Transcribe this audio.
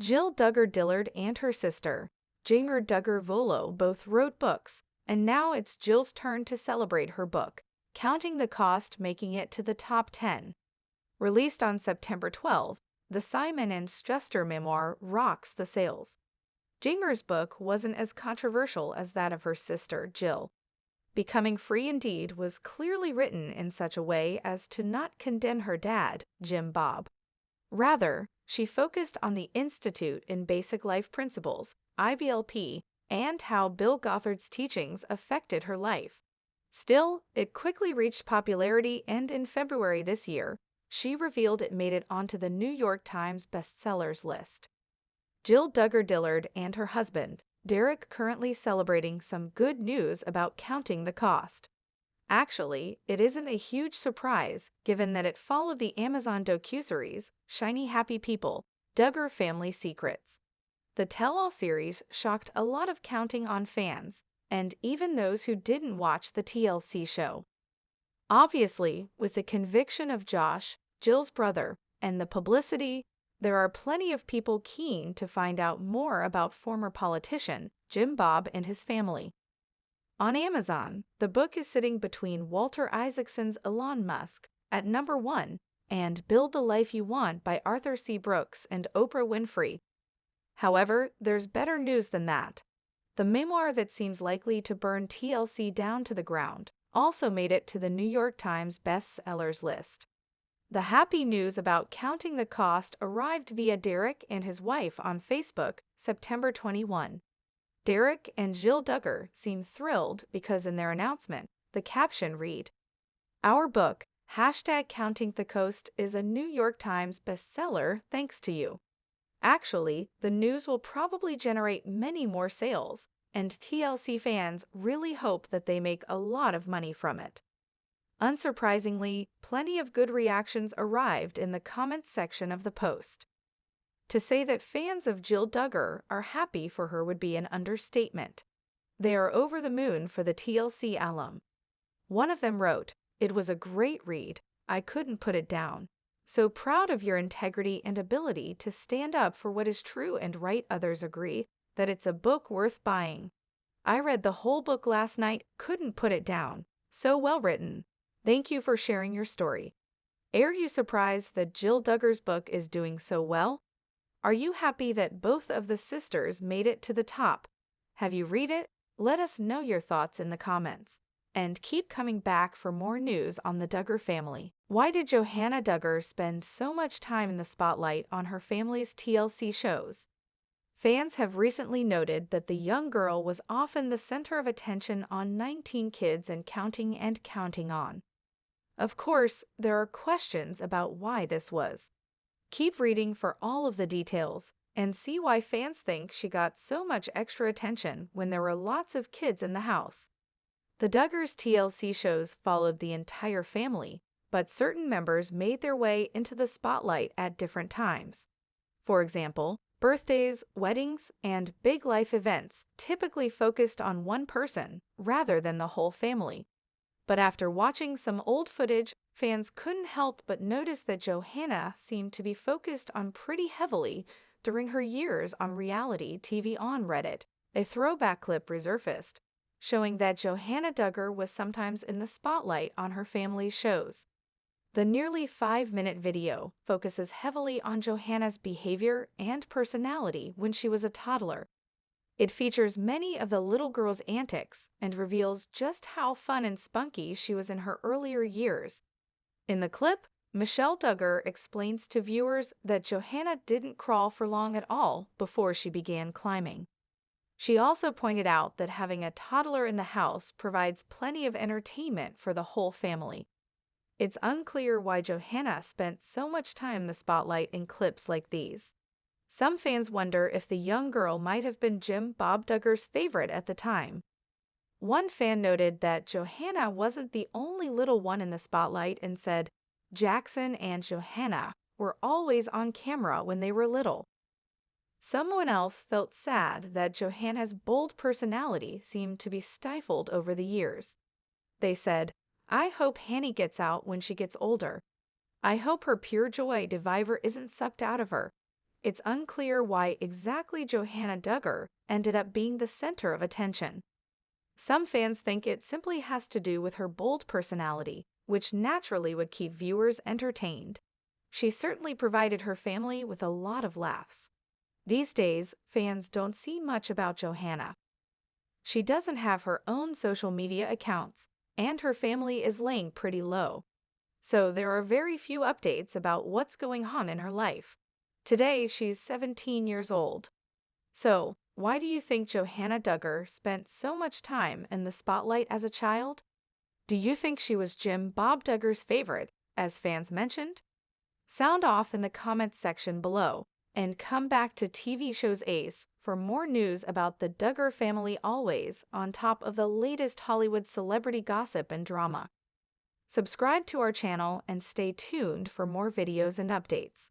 Jill Duggar Dillard and her sister, Jamer Duggar Volo, both wrote books, and now it's Jill's turn to celebrate her book, Counting the Cost, making it to the top 10. Released on September 12, the Simon & Schuster memoir rocks the sales. Jamer's book wasn't as controversial as that of her sister, Jill. Becoming Free Indeed was clearly written in such a way as to not condemn her dad, Jim Bob. Rather, she focused on the Institute in Basic Life Principles, IBLP, and how Bill Gothard's teachings affected her life. Still, it quickly reached popularity, and in February this year, she revealed it made it onto the New York Times bestsellers list. Jill Duggar Dillard and her husband, Derek, currently celebrating some good news about counting the cost. Actually, it isn't a huge surprise, given that it followed the Amazon docuseries, Shiny Happy People, Duggar Family Secrets. The tell-all series shocked a lot of Counting On fans, and even those who didn't watch the TLC show. Obviously, with the conviction of Josh, Jill's brother, and the publicity, there are plenty of people keen to find out more about former politician Jim Bob and his family. On Amazon, the book is sitting between Walter Isaacson's Elon Musk at number 1 and Build the Life You Want by Arthur C. Brooks and Oprah Winfrey. However, there's better news than that. The memoir that seems likely to burn TLC down to the ground also made it to the New York Times bestsellers list. The happy news about Counting the Cost arrived via Derek and his wife on Facebook, September 21. Derek and Jill Duggar seem thrilled because in their announcement, the caption read, "Our book, #Counting the Cost, is a New York Times bestseller thanks to you." Actually, the news will probably generate many more sales, and TLC fans really hope that they make a lot of money from it. Unsurprisingly, plenty of good reactions arrived in the comments section of the post. To say that fans of Jill Duggar are happy for her would be an understatement. They are over the moon for the TLC alum. One of them wrote, "It was a great read. I couldn't put it down. So proud of your integrity and ability to stand up for what is true and right. Others agree that it's a book worth buying. I read the whole book last night, couldn't put it down. So well written. Thank you for sharing your story. Are you surprised that Jill Duggar's book is doing so well? Are you happy that both of the sisters made it to the top? Have you read it? Let us know your thoughts in the comments. And keep coming back for more news on the Duggar family. Why did Johannah Duggar spend so much time in the spotlight on her family's TLC shows? Fans have recently noted that the young girl was often the center of attention on 19 Kids and Counting On. Of course, there are questions about why this was. Keep reading for all of the details and see why fans think she got so much extra attention when there were lots of kids in the house. The Duggars' TLC shows followed the entire family, but certain members made their way into the spotlight at different times. For example, birthdays, weddings, and big life events typically focused on one person rather than the whole family. But after watching some old footage, fans couldn't help but notice that Johannah seemed to be focused on pretty heavily during her years on reality TV. On Reddit, a throwback clip resurfaced, showing that Johannah Duggar was sometimes in the spotlight on her family's shows. The nearly 5-minute video focuses heavily on Johannah's behavior and personality when she was a toddler. It features many of the little girl's antics and reveals just how fun and spunky she was in her earlier years. In the clip, Michelle Duggar explains to viewers that Johannah didn't crawl for long at all before she began climbing. She also pointed out that having a toddler in the house provides plenty of entertainment for the whole family. It's unclear why Johannah spent so much time in the spotlight in clips like these. Some fans wonder if the young girl might have been Jim Bob Duggar's favorite at the time. One fan noted that Johannah wasn't the only little one in the spotlight and said, "Jackson and Johannah were always on camera when they were little." Someone else felt sad that Johannah's bold personality seemed to be stifled over the years. They said, "I hope Hanny gets out when she gets older. I hope her pure joy Diviver isn't sucked out of her. It's unclear why exactly Johannah Duggar ended up being the center of attention. Some fans think it simply has to do with her bold personality, which naturally would keep viewers entertained. She certainly provided her family with a lot of laughs. These days, fans don't see much about Johannah. She doesn't have her own social media accounts, and her family is laying pretty low. So there are very few updates about what's going on in her life. Today, she's 17 years old. So, why do you think Johannah Duggar spent so much time in the spotlight as a child? Do you think she was Jim Bob Duggar's favorite, as fans mentioned? Sound off in the comments section below, and come back to TV Shows Ace for more news about the Duggar family, always on top of the latest Hollywood celebrity gossip and drama. Subscribe to our channel and stay tuned for more videos and updates.